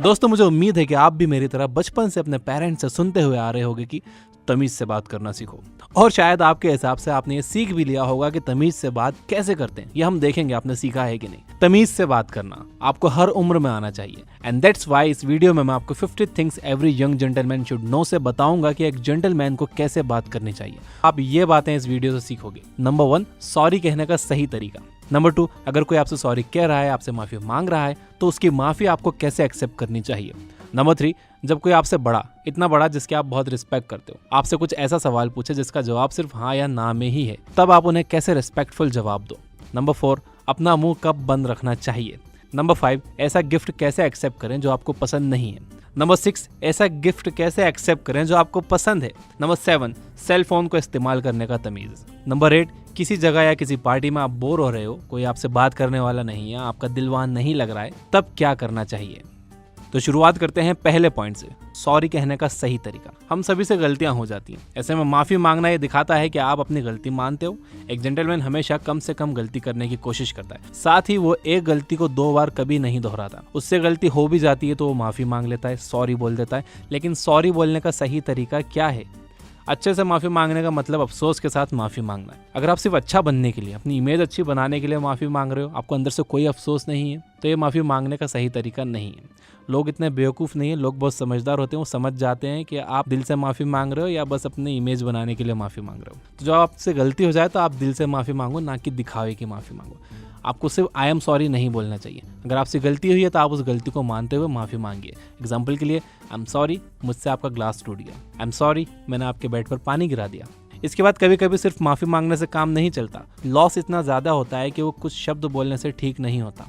दोस्तों मुझे उम्मीद है कि आप भी मेरी तरह बचपन से अपने पेरेंट्स से सुनते हुए आ रहे होंगे कि तमीज से बात करना सीखो, और शायद आपके हिसाब से आपने ये सीख भी लिया होगा कि तमीज से बात कैसे करते हैं। ये हम देखेंगे आपने सीखा है कि नहीं। तमीज से बात करना आपको हर उम्र में आना चाहिए, एंड दैट्स व्हाई इस वीडियो में मैं आपको 50 things every young gentleman should know से बताऊंगा कि एक जेंटलमैन को कैसे बात करनी चाहिए। आप ये बातें इस वीडियो से सीखोगे। नंबर 1, सॉरी कहने का सही तरीका। नंबर 2, अगर कोई आपसे सॉरी कह रहा है, आपसे माफी मांग रहा है, तो उसकी माफी आपको कैसे एक्सेप्ट करनी चाहिए। नंबर 3, जब कोई आपसे बड़ा, इतना बड़ा जिसके आप बहुत रिस्पेक्ट करते हो, आपसे कुछ ऐसा सवाल पूछे जिसका जवाब सिर्फ हाँ या ना में ही है, तब आप उन्हें कैसे रिस्पेक्टफुल जवाब दो। नंबर 4, अपना मुंह कब बंद रखना चाहिए। नंबर 5, ऐसा गिफ्ट कैसे एक्सेप्ट करें जो आपको पसंद नहीं है। नंबर 6, ऐसा गिफ्ट कैसे एक्सेप्ट करें जो आपको पसंद है। नंबर 7, सेल फोन को इस्तेमाल करने का तमीज। नंबर 8, किसी जगह या किसी पार्टी में आप बोर हो रहे हो, कोई आपसे बात करने वाला नहीं है, आपका दिलवान नहीं लग रहा है, तब क्या करना चाहिए। तो शुरुआत करते हैं पहले पॉइंट से, सॉरी कहने का सही तरीका। हम सभी से गलतियां हो जाती हैं, ऐसे में माफी मांगना ये दिखाता है कि आप अपनी गलती मानते हो। एक जेंटलमैन हमेशा कम से कम गलती करने की कोशिश करता है, साथ ही वो एक गलती को 2 बार कभी नहीं दोहराता। उससे गलती हो भी जाती है तो वो माफी मांग लेता है, सॉरी बोल देता है। लेकिन सॉरी बोलने का सही तरीका क्या है? अच्छे से माफी मांगने का मतलब अफसोस के साथ माफी मांगना है। अगर आप सिर्फ अच्छा बनने के लिए, अपनी इमेज अच्छी बनाने के लिए माफी मांग रहे हो, आपको अंदर से कोई अफसोस नहीं है, तो ये माफी मांगने का सही तरीका नहीं है। लोग इतने बेवकूफ़ नहीं है, लोग बहुत समझदार होते हैं, वो समझ जाते हैं कि आप दिल से माफ़ी मांग रहे हो या बस अपनी इमेज बनाने के लिए माफ़ी मांग रहे हो। तो जब आपसे गलती हो जाए तो आप दिल से माफ़ी मांगो, ना कि दिखावे की माफ़ी मांगो। आपको सिर्फ आई एम सॉरी नहीं बोलना चाहिए। अगर आपसे गलती हुई है तो आप उस गलती को मानते हुए माफ़ी मांगिए। एग्जाम्पल के लिए, आई एम सॉरी, मुझसे आपका ग्लास टूट गया। आई एम सॉरी, मैंने आपके बेड पर पानी गिरा दिया। इसके बाद कभी कभी सिर्फ माफ़ी मांगने से काम नहीं चलता। लॉस इतना ज़्यादा होता है कि वो कुछ शब्द बोलने से ठीक नहीं होता।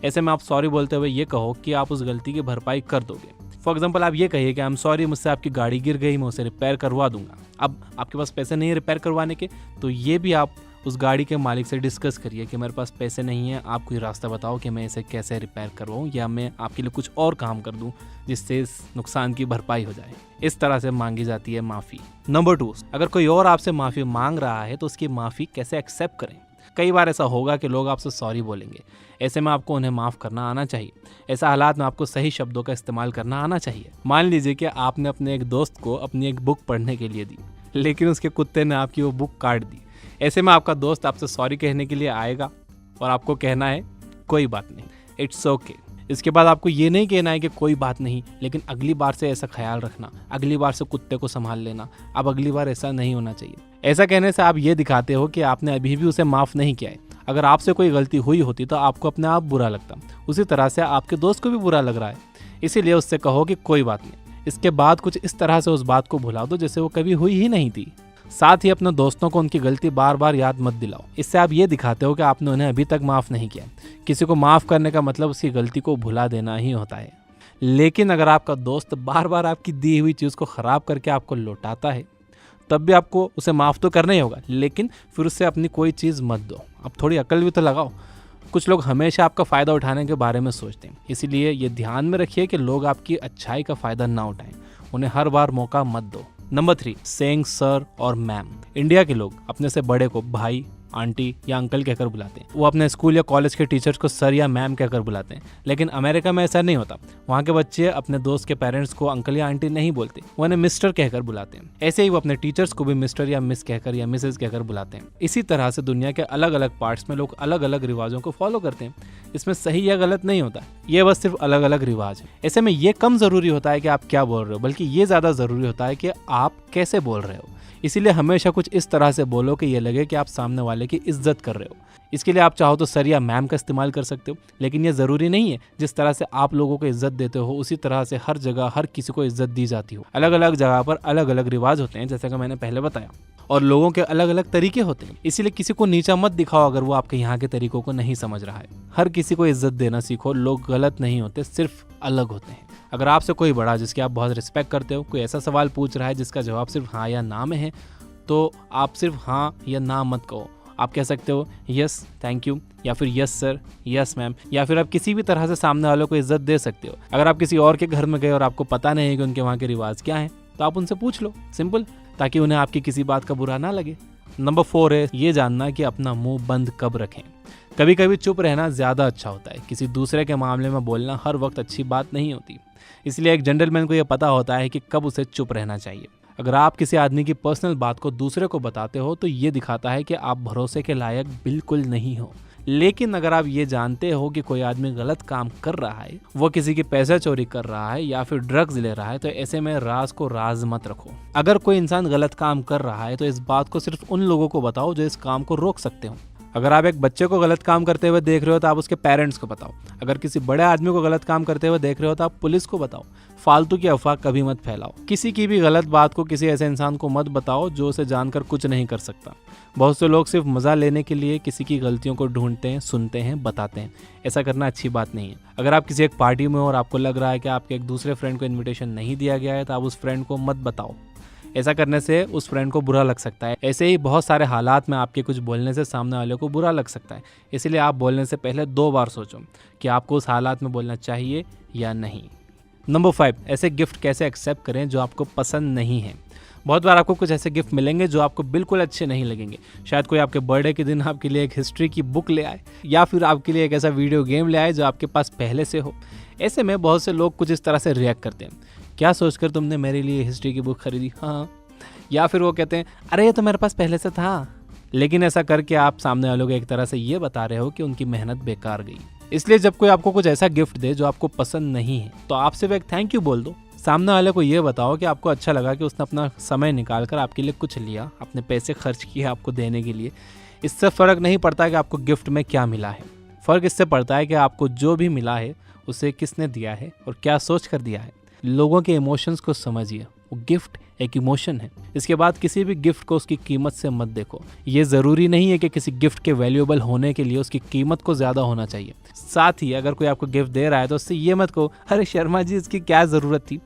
ऐसे में आप सॉरी बोलते हुए ये कहो कि आप उस गलती की भरपाई कर दोगे। फॉर एग्जाम्पल, आप ये कहिए कि आई एम सॉरी, मुझसे आपकी गाड़ी गिर गई, मैं उसे रिपेयर करवा दूंगा। अब आपके पास पैसे नहीं है रिपेयर करवाने के, तो ये भी आप उस गाड़ी के मालिक से डिस्कस करिए कि मेरे पास पैसे नहीं है, आप कोई रास्ता बताओ कि मैं इसे कैसे रिपेयर करवाऊँ, या मैं आपके लिए कुछ और काम कर दूँ जिससे इस नुकसान की भरपाई हो जाए। इस तरह से मांगी जाती है माफ़ी। नंबर 2, अगर कोई और आपसे माफ़ी मांग रहा है तो उसकी माफ़ी कैसे एक्सेप्ट करें। कई बार ऐसा होगा कि लोग आपसे सॉरी बोलेंगे, ऐसे में आपको उन्हें माफ़ करना आना चाहिए। ऐसा हालात में आपको सही शब्दों का इस्तेमाल करना आना चाहिए। मान लीजिए कि आपने अपने एक दोस्त को अपनी एक बुक पढ़ने के लिए दी, लेकिन उसके कुत्ते ने आपकी वो बुक काट दी। ऐसे में आपका दोस्त आपसे सॉरी कहने के लिए आएगा और आपको कहना है कोई बात नहीं, इट्स ओके। इसके बाद आपको ये नहीं कहना है कि कोई बात नहीं, लेकिन अगली बार से ऐसा ख्याल रखना, अगली बार से कुत्ते को संभाल लेना, अब अगली बार ऐसा नहीं होना चाहिए। ऐसा कहने से आप ये दिखाते हो कि आपने अभी भी उसे माफ़ नहीं किया है। अगर आपसे कोई गलती हुई होती तो आपको अपने आप बुरा लगता, उसी तरह से आपके दोस्त को भी बुरा लग रहा है, इसीलिए उससे कहो कि कोई बात नहीं। इसके बाद कुछ इस तरह से उस बात को भुला दो जैसे वो कभी हुई ही नहीं थी। साथ ही अपने दोस्तों को उनकी गलती बार बार याद मत दिलाओ। इससे आप ये दिखाते हो कि आपने उन्हें अभी तक माफ़ नहीं किया। किसी को माफ़ करने का मतलब उसकी गलती को भुला देना ही होता है। लेकिन अगर आपका दोस्त बार बार आपकी दी हुई चीज़ को ख़राब करके आपको लौटाता है, तब भी आपको उसे माफ़ तो करना ही होगा, लेकिन फिर उससे अपनी कोई चीज़ मत दो। अब थोड़ी अकल भी तो लगाओ। कुछ लोग हमेशा आपका फ़ायदा उठाने के बारे में सोचते हैं, इसीलिए ये ध्यान में रखिए कि लोग आपकी अच्छाई का फ़ायदा ना उठाएं। उन्हें हर बार मौका मत दो। नंबर 3, सेइंग सर और मैम। इंडिया के लोग अपने से बड़े को भाई, आंटी या अंकल कहकर बुलाते हैं। वो अपने स्कूल या कॉलेज के टीचर्स को सर या मैम कहकर बुलाते हैं। लेकिन अमेरिका में ऐसा नहीं होता। वहाँ के बच्चे अपने दोस्त के पेरेंट्स को अंकल या आंटी नहीं बोलते, वो उन्हें मिस्टर कहकर बुलाते हैं। ऐसे ही वो अपने टीचर्स को भी मिस्टर या मिस कहकर या मिसेज कहकर बुलाते हैं। इसी तरह से दुनिया के अलग अलग पार्ट्स में लोग अलग अलग रिवाजों को फॉलो करते हैं। इसमें सही या गलत नहीं होता, ये बस सिर्फ अलग अलग रिवाज है। ऐसे में ये कम ज़रूरी होता है कि आप क्या बोल रहे हो, बल्कि ये ज़्यादा ज़रूरी होता है कि आप कैसे बोल रहे हो। इसीलिए हमेशा कुछ इस तरह से बोलो कि ये लगे कि आप सामने वाले की इज्जत कर रहे हो। इसके लिए आप चाहो तो सर या मैम का इस्तेमाल कर सकते हो, लेकिन ये ज़रूरी नहीं है। जिस तरह से आप लोगों को इज्जत देते हो, उसी तरह से हर जगह हर किसी को इज्जत दी जाती हो। अलग अलग जगह पर अलग अलग रिवाज होते हैं, जैसे कि मैंने पहले बताया, और लोगों के अलग अलग तरीके होते हैं। इसीलिए किसी को नीचा मत दिखाओ अगर वो आपके यहाँ के तरीकों को नहीं समझ रहा है। हर किसी को इज्जत देना सीखो। लोग गलत नहीं होते, सिर्फ अलग होते हैं। अगर आपसे कोई बड़ा जिसकी आप बहुत रिस्पेक्ट करते हो कोई ऐसा सवाल पूछ रहा है जिसका जवाब सिर्फ हाँ या ना में है, तो आप सिर्फ हाँ या ना मत कहो। आप कह सकते हो यस थैंक यू, या फिर यस सर, यस मैम, या फिर आप किसी भी तरह से सामने वालों को इज्जत दे सकते हो। अगर आप किसी और के घर में गए और आपको पता नहीं है कि उनके वहाँ के रिवाज क्या हैं, तो आप उनसे पूछ लो, सिंपल, ताकि उन्हें आपकी किसी बात का बुरा ना लगे। नंबर 4 है ये जानना कि अपना मुंह बंद कब रखें। कभी कभी चुप रहना ज़्यादा अच्छा होता है। किसी दूसरे के मामले में बोलना हर वक्त अच्छी बात नहीं होती। इसलिए एक जेंटलमैन को यह पता होता है कि कब उसे चुप रहना चाहिए। अगर आप किसी आदमी की पर्सनल बात को दूसरे को बताते हो तो ये दिखाता है कि आप भरोसे के लायक बिल्कुल नहीं हो। लेकिन अगर आप ये जानते हो कि कोई आदमी गलत काम कर रहा है, वो किसी की पैसा चोरी कर रहा है या फिर ड्रग्स ले रहा है, तो ऐसे में राज को राज मत रखो। अगर कोई इंसान गलत काम कर रहा है तो इस बात को सिर्फ उन लोगों को बताओ जो इस काम को रोक सकते हो। अगर आप एक बच्चे को गलत काम करते हुए देख रहे हो तो आप उसके पेरेंट्स को बताओ। अगर किसी बड़े आदमी को गलत काम करते हुए देख रहे हो तो आप पुलिस को बताओ। फालतू की अफवाह कभी मत फैलाओ। किसी की भी गलत बात को किसी ऐसे इंसान को मत बताओ जो उसे जानकर कुछ नहीं कर सकता। बहुत से लोग सिर्फ मजा लेने के लिए किसी की गलतियों को ढूंढते हैं, सुनते हैं, बताते हैं। ऐसा करना अच्छी बात नहीं है। अगर आप किसी एक पार्टी में हो और आपको लग रहा है कि आपके एक दूसरे फ्रेंड को इन्विटेशन नहीं दिया गया है तो आप उस फ्रेंड को मत बताओ। ऐसा करने से उस फ्रेंड को बुरा लग सकता है। ऐसे ही बहुत सारे हालात में आपके कुछ बोलने से सामने वाले को बुरा लग सकता है। इसलिए आप बोलने से पहले 2 बार सोचो कि आपको उस हालात में बोलना चाहिए या नहीं। नंबर 5, ऐसे गिफ्ट कैसे एक्सेप्ट करें जो आपको पसंद नहीं है। बहुत बार आपको कुछ ऐसे गिफ्ट मिलेंगे जो आपको बिल्कुल अच्छे नहीं लगेंगे। शायद कोई आपके बर्थडे के दिन आपके लिए एक हिस्ट्री की बुक ले आए या फिर आपके लिए एक ऐसा वीडियो गेम ले आए जो आपके पास पहले से हो। ऐसे में बहुत से लोग कुछ इस तरह से रिएक्ट करते हैं, क्या सोचकर तुमने मेरे लिए हिस्ट्री की बुक खरीदी? हाँ। या फिर वो कहते हैं, अरे ये तो मेरे पास पहले से था। लेकिन ऐसा करके आप सामने वालों को एक तरह से ये बता रहे हो कि उनकी मेहनत बेकार गई। इसलिए जब कोई आपको कुछ ऐसा गिफ्ट दे जो आपको पसंद नहीं है तो आप सिर्फ एक थैंक यू बोल दो। सामने वाले को ये बताओ कि आपको अच्छा लगा कि उसने अपना समय निकाल कर आपके लिए कुछ लिया, अपने पैसे खर्च किए आपको देने के लिए। इससे फ़र्क नहीं पड़ता कि आपको गिफ्ट में क्या मिला है। फ़र्क इससे पड़ता है कि आपको जो भी मिला है उसे किसने दिया है और क्या सोच कर दिया है। लोगों के इमोशंस को समझिए। वो गिफ्ट एक इमोशन है। इसके बाद किसी भी गिफ्ट को उसकी कीमत से मत देखो। ये ज़रूरी नहीं है कि किसी गिफ्ट के वैल्यूएबल होने के लिए उसकी कीमत को ज़्यादा होना चाहिए। साथ ही अगर कोई आपको गिफ्ट दे रहा है तो उससे ये मत कहो, अरे शर्मा जी इसकी क्या ज़रूरत थी,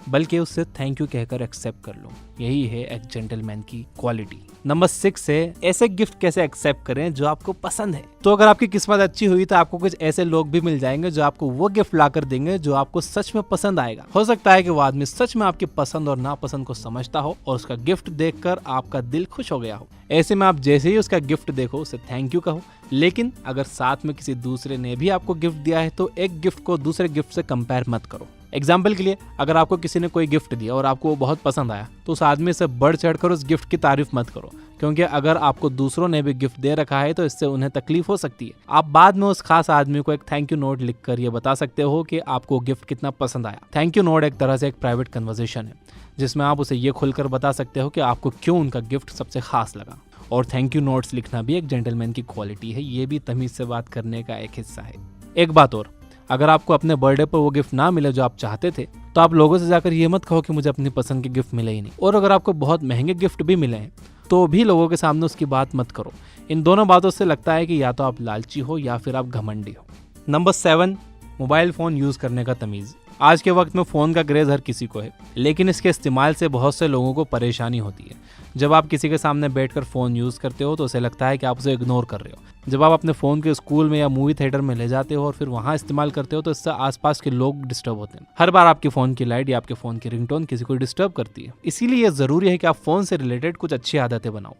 बल्कि उससे थैंक यू कहकर एक्सेप्ट कर लो। यही है एक जेंटलमैन की क्वालिटी। नंबर 6 है, ऐसे गिफ्ट कैसे एक्सेप्ट करें जो आपको पसंद है। तो अगर आपकी किस्मत अच्छी हुई तो आपको कुछ ऐसे लोग भी मिल जाएंगे जो आपको वो गिफ्ट ला कर देंगे जो आपको सच में पसंद आएगा। हो सकता है कि वो आदमी सच में आपकी पसंद और नापसंद को समझता हो और उसका गिफ्ट देखकर आपका दिल खुश हो गया हो। ऐसे में आप जैसे ही उसका गिफ्ट देखो उसे थैंक यू कहो। लेकिन अगर साथ में किसी दूसरे ने भी आपको गिफ्ट दिया है तो एक गिफ्ट को दूसरे गिफ्ट से कंपेयर मत करो। एग्जाम्पल के लिए, अगर आपको किसी ने कोई गिफ्ट दिया और आपको वो बहुत पसंद आया तो उस आदमी से बढ़ चढ़कर उस गिफ्ट की तारीफ मत करो, क्योंकि अगर आपको दूसरों ने भी गिफ्ट दे रखा है तो इससे उन्हें तकलीफ हो सकती है। आप बाद में उस खास आदमी को एक थैंक यू नोट लिखकर ये बता सकते हो कि आपको गिफ्ट कितना पसंद आया। थैंक यू नोट एक तरह से एक प्राइवेट कन्वर्सेशन है जिसमें आप उसे ये खुलकर बता सकते हो कि आपको क्यों उनका गिफ्ट सबसे खास लगा। और थैंक यू नोट्स लिखना भी एक जेंटलमैन की क्वालिटी है। ये भी तमीज से बात करने का एक हिस्सा है। एक बात और, अगर आपको अपने बर्थडे पर वो गिफ्ट ना मिले जो आप चाहते थे तो आप लोगों से जाकर ये मत कहो कि मुझे अपनी पसंद के गिफ्ट मिले ही नहीं। और अगर आपको बहुत महंगे गिफ्ट भी मिले हैं तो भी लोगों के सामने उसकी बात मत करो। इन दोनों बातों से लगता है कि या तो आप लालची हो या फिर आप घमंडी हो। नंबर 7, मोबाइल फ़ोन यूज़ करने का तमीज़। आज के वक्त में फ़ोन का क्रेज़ हर किसी को है, लेकिन इसके इस्तेमाल से बहुत से लोगों को परेशानी होती है। जब आप किसी के सामने बैठकर फ़ोन यूज़ करते हो तो उसे लगता है कि आप उसे इग्नोर कर रहे हो। जब आप अपने फ़ोन के स्कूल में या मूवी थिएटर में ले जाते हो और फिर वहाँ इस्तेमाल करते हो तो इससे आसपास के लोग डिस्टर्ब होते हैं। हर बार आपके फ़ोन की लाइट या आपके फ़ोन की रिंगटोन किसी को डिस्टर्ब करती है। इसीलिए यह ज़रूरी है कि आप फ़ोन से रिलेटेड कुछ अच्छी आदतें बनाओ।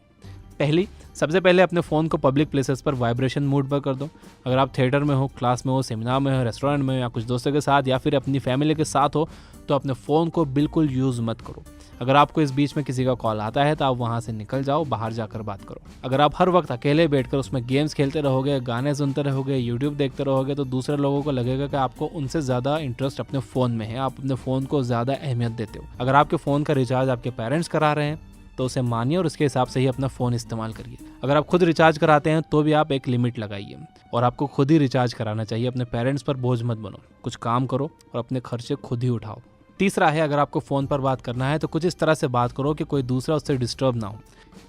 सबसे पहले अपने फ़ोन को पब्लिक प्लेसेस पर वाइब्रेशन मोड पर कर दो। अगर आप थिएटर में हो, क्लास में हो, सेमिनार में हो, रेस्टोरेंट में हो या कुछ दोस्तों के साथ या फिर अपनी फैमिली के साथ हो तो अपने फ़ोन को बिल्कुल यूज़ मत करो। अगर आपको इस बीच में किसी का कॉल आता है तो आप वहाँ से निकल जाओ, बाहर जाकर बात करो। अगर आप हर वक्त अकेले बैठकर उसमें गेम्स खेलते रहोगे, गाने सुनते रहोगे, यूट्यूब देखते रहोगे तो दूसरे लोगों को लगेगा कि आपको उनसे ज़्यादा इंटरेस्ट अपने फ़ोन में है, आप अपने फ़ोन को ज़्यादा अहमियत देते हो। अगर आपके फ़ोन का रिचार्ज आपके पेरेंट्स करा रहे हैं तो उसे मानिए और उसके हिसाब से ही अपना फ़ोन इस्तेमाल करिए। अगर आप खुद रिचार्ज कराते हैं तो भी आप एक लिमिट लगाइए और आपको खुद ही रिचार्ज कराना चाहिए। अपने पेरेंट्स पर बोझ मत बनो, कुछ काम करो और अपने खर्चे खुद ही उठाओ। तीसरा है, अगर आपको फ़ोन पर बात करना है तो कुछ इस तरह से बात करो कि कोई दूसरा उससे डिस्टर्ब ना हो।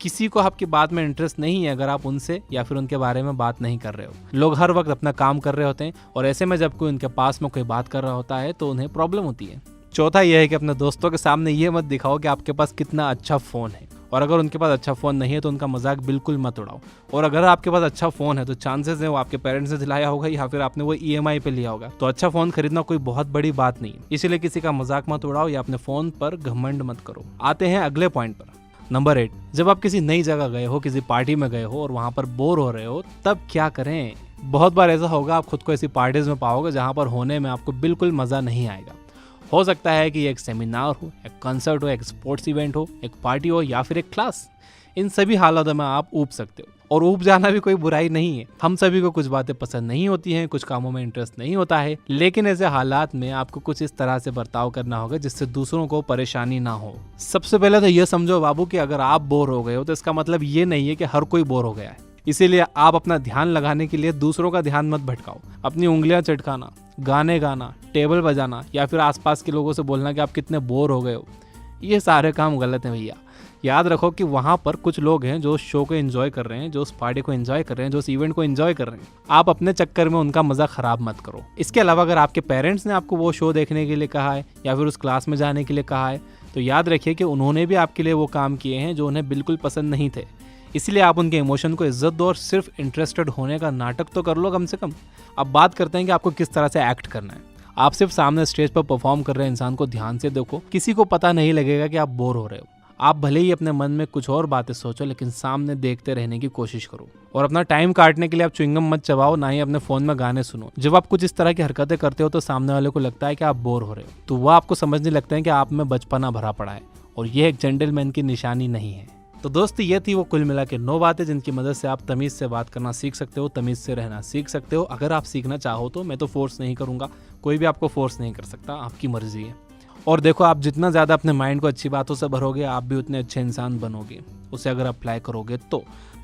किसी को आपकी बात में इंटरेस्ट नहीं है अगर आप उनसे या फिर उनके बारे में बात नहीं कर रहे हो। लोग हर वक्त अपना काम कर रहे होते हैं और ऐसे में जब कोई उनके पास में कोई बात कर रहा होता है तो उन्हें प्रॉब्लम होती है। चौथा यह है कि अपने दोस्तों के सामने ये मत दिखाओ कि आपके पास कितना अच्छा फ़ोन है, और अगर उनके पास अच्छा फ़ोन नहीं है तो उनका मजाक बिल्कुल मत उड़ाओ। और अगर आपके पास अच्छा फ़ोन है तो चांसेस है वो आपके पेरेंट्स ने दिलाया होगा या फिर आपने वो EMI पे लिया होगा। तो अच्छा फ़ोन खरीदना कोई बहुत बड़ी बात नहीं है, इसलिए किसी का मजाक मत उड़ाओ या अपने फ़ोन पर घमंड मत करो। आते हैं अगले पॉइंट पर, नंबर 8। जब आप किसी नई जगह गए हो, किसी पार्टी में गए हो और वहाँ पर बोर हो रहे हो, तब क्या करें? बहुत बार ऐसा होगा, आप खुद को ऐसी पार्टीज में पाओगे जहाँ पर होने में आपको बिल्कुल मज़ा नहीं आएगा हो सकता है कि एक सेमिनार हो, एक कंसर्ट हो, एक स्पोर्ट्स इवेंट हो, एक पार्टी हो या फिर एक क्लास। इन सभी हालातों में आप ऊब सकते हो, और ऊब जाना भी कोई बुराई नहीं है। हम सभी को कुछ बातें पसंद नहीं होती हैं, कुछ कामों में इंटरेस्ट नहीं होता है, लेकिन ऐसे हालात में आपको कुछ इस तरह से बर्ताव करना होगा जिससे दूसरों को परेशानी ना हो। सबसे पहले तो ये समझो बाबू कि अगर आप बोर हो गए हो तो इसका मतलब ये नहीं है कि हर कोई बोर हो गया है। इसीलिए आप अपना ध्यान लगाने के लिए दूसरों का ध्यान मत भटकाओ। अपनी उंगलियां चटकाना, गाने गाना, टेबल बजाना या फिर आसपास के लोगों से बोलना कि आप कितने बोर हो गए हो, ये सारे काम गलत हैं भैया। याद रखो कि वहाँ पर कुछ लोग हैं जो शो को एंजॉय कर रहे हैं, जो उस पार्टी को एंजॉय कर रहे हैं, जो उस इवेंट को एंजॉय कर रहे हैं। आप अपने चक्कर में उनका मजा खराब मत करो। इसके अलावा अगर आपके पेरेंट्स ने आपको वो शो देखने के लिए कहा है या फिर उस क्लास में जाने के लिए कहा है, तो याद रखिए कि उन्होंने भी आपके लिए वो काम किए हैं जो उन्हें बिल्कुल पसंद नहीं थे। इसलिए आप उनके इमोशन को इज्जत दो और सिर्फ इंटरेस्टेड होने का नाटक तो कर लो कम से कम। अब बात करते हैं कि आपको किस तरह से एक्ट करना है। आप सिर्फ सामने स्टेज पर परफॉर्म कर रहे इंसान को ध्यान से देखो, किसी को पता नहीं लगेगा कि आप बोर हो रहे हो। आप भले ही अपने मन में कुछ और बातें सोचो, लेकिन सामने देखते रहने की कोशिश करो। और अपना टाइम काटने के लिए आप च्युइंगम मत चबाओ, ना ही अपने फोन में गाने सुनो। जब आप कुछ इस तरह की हरकतें करते हो तो सामने वाले को लगता है कि आप बोर हो रहे हो, तो वह आपको समझने लगता है कि आप में बचपना भरा पड़ा है, और यह एक जेंटलमैन की निशानी नहीं है। तो दोस्त, ये थी वो कुल मिला के 9 बातें जिनकी मदद से आप तमीज से बात करना सीख सकते हो, तमीज से रहना सीख सकते हो। अगर आप सीखना चाहो तो, मैं तो फोर्स नहीं करूंगा, कोई भी आपको फोर्स नहीं कर सकता, आपकी मर्जी है। और देखो, आप जितना ज़्यादा अपने माइंड को अच्छी बातों से भरोगे, आप भी उतने अच्छे इंसान बनोगे, उसे अगर अप्लाई करोगे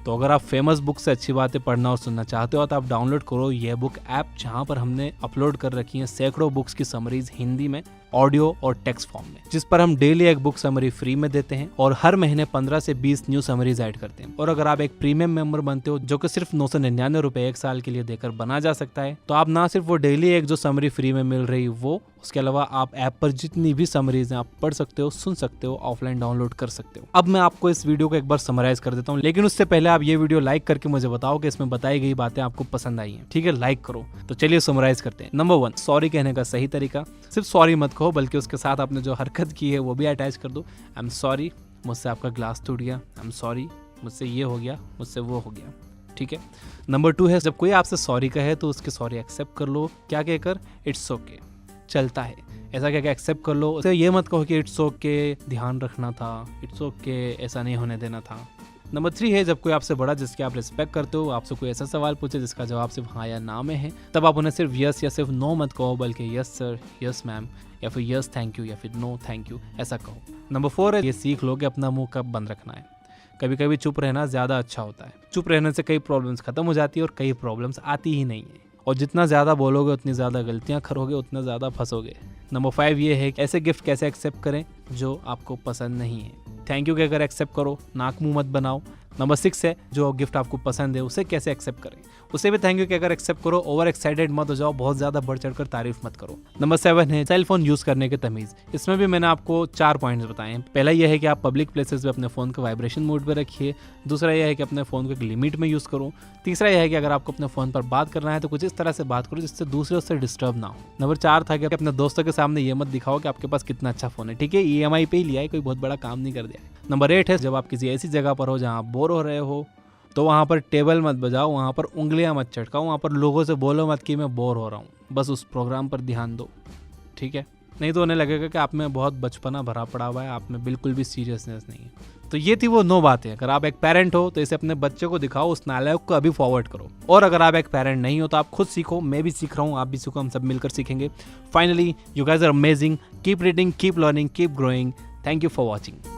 तो अगर आप फेमस बुक से अच्छी बातें पढ़ना और सुनना चाहते हो तो आप डाउनलोड करो ये बुक ऐप, जहाँ पर हमने अपलोड कर रखी है सैकड़ों बुक्स की समरीज हिंदी में, ऑडियो और टेक्स्ट फॉर्म में, जिस पर हम डेली एक बुक समरी फ्री में देते हैं और हर महीने 15 से 20 न्यू समरीज ऐड करते हैं। और अगर आप एक प्रीमियम मेंबर बनते हो, जो कि सिर्फ 999 रुपए 1 साल के लिए देकर बना जा सकता है, तो आप ना सिर्फ वो डेली एक जो समरी फ्री में मिल रही वो, उसके अलावा आप ऐप पर जितनी भी समरीज हैं आप पढ़ सकते हो, सुन सकते हो, ऑफलाइन डाउनलोड कर सकते हो। अब मैं आपको इस वीडियो को एक बार समराइज कर देता हूँ, लेकिन उससे पहले आप ये वीडियो लाइक करके मुझे बताओ कि इसमें बताई गई बातें आपको पसंद आई हैं। ठीक है, लाइक करो। तो चलिए समराइज करते हैं। नंबर 1, सॉरी कहने का सही तरीका। सिर्फ सॉरी मत कहो, बल्कि उसके साथ आपने जो हरकत की है वो भी अटैच कर दो। आई एम सॉरी, मुझसे आपका ग्लास टूट गया। आई एम सॉरी, मुझसे ये हो गया, मुझसे वो हो गया। ठीक है। नंबर 2 है, जब कोई आपसे सॉरी कहे तो उसके सॉरी एक्सेप्ट कर लो। क्या कहकर? इट्स ओके, चलता है, ऐसा क्या एक्सेप्ट कर लो। उसे ये मत कहो कि इट्स ओके, ध्यान रखना था, इट्स ओके, ऐसा नहीं होने देना था। नंबर 3 है, जब कोई आपसे बड़ा जिसकी आप रिस्पेक्ट करते हो आपसे कोई ऐसा सवाल पूछे जिसका जवाब सिर्फ हाँ या ना में है, तब आप उन्हें सिर्फ यस या सिर्फ नो मत कहो, बल्कि यस सर, यस मैम, या फिर यस थैंक यू, या फिर नो थैंक यू, ऐसा कहो। नंबर 4 है, ये सीख लो कि अपना मुंह कब बंद रखना है। कभी कभी चुप रहना ज़्यादा अच्छा होता है। चुप रहने से कई प्रॉब्लम्स खत्म हो जाती है और कई प्रॉब्लम्स आती ही नहीं है। और जितना ज़्यादा बोलोगे उतनी ज़्यादा गलतियाँ करोगे, उतना ज़्यादा फंसोगे। नंबर 5 ये है, ऐसे गिफ्ट कैसे एक्सेप्ट करें जो आपको पसंद नहीं है। थैंक यू कहकर एक्सेप्ट करो, नाक मुंह मत बनाओ। नंबर 6 है, जो गिफ्ट आपको पसंद है उसे कैसे एक्सेप्ट करें, उसे भी थैंक यू कहकर एक्सेप्ट करो। ओवर एक्साइटेड मत हो जाओ, बहुत ज़्यादा बढ़ चढ़कर तारीफ मत करो। नंबर 7 है, सेल फोन यूज़ करने के तमीज़। इसमें भी मैंने आपको 4 पॉइंट्स बताए हैं। पहला यह है कि आप पब्लिक प्लेसेस पे अपने फ़ोन को वाइब्रेशन मोड पे रखिए। दूसरा यह है कि अपने फ़ोन को एक लिमिट में यूज़ करो। तीसरा यह है कि अगर आपको अपने फ़ोन पर बात करना है तो कुछ इस तरह से बात करो जिससे दूसरे उससे डिस्टर्ब ना हो। नंबर 4 था कि अपने दोस्तों के सामने ये मत दिखाओ कि आपके पास कितना अच्छा फ़ोन है। ठीक है, EMI पे ही लिया है, कोई बहुत बड़ा काम नहीं कर दिया है। नंबर 8 है, जब आप किसी ऐसी जगह पर हो जहाँ आप बोर हो रहे हो तो वहाँ पर टेबल मत बजाओ, वहाँ पर उंगलियाँ मत चटकाओ, वहाँ पर लोगों से बोलो मत कि मैं बोर हो रहा हूँ। बस उस प्रोग्राम पर ध्यान दो। ठीक है, नहीं तो उन्हें लगेगा कि आप में बहुत बचपना भरा पड़ा हुआ है, आप में बिल्कुल भी सीरियसनेस नहीं है। तो ये थी वो 9 बातें। अगर आप एक पेरेंट हो तो इसे अपने बच्चे को दिखाओ, उस नालायक को अभी फॉरवर्ड करो। और अगर आप एक पेरेंट नहीं हो तो आप खुद सीखो, मैं भी सीख रहा हूँ, आप भी सीखो, हम सब मिलकर सीखेंगे। Finally, you guys are amazing. Keep reading, keep learning, keep growing. Thank you for watching.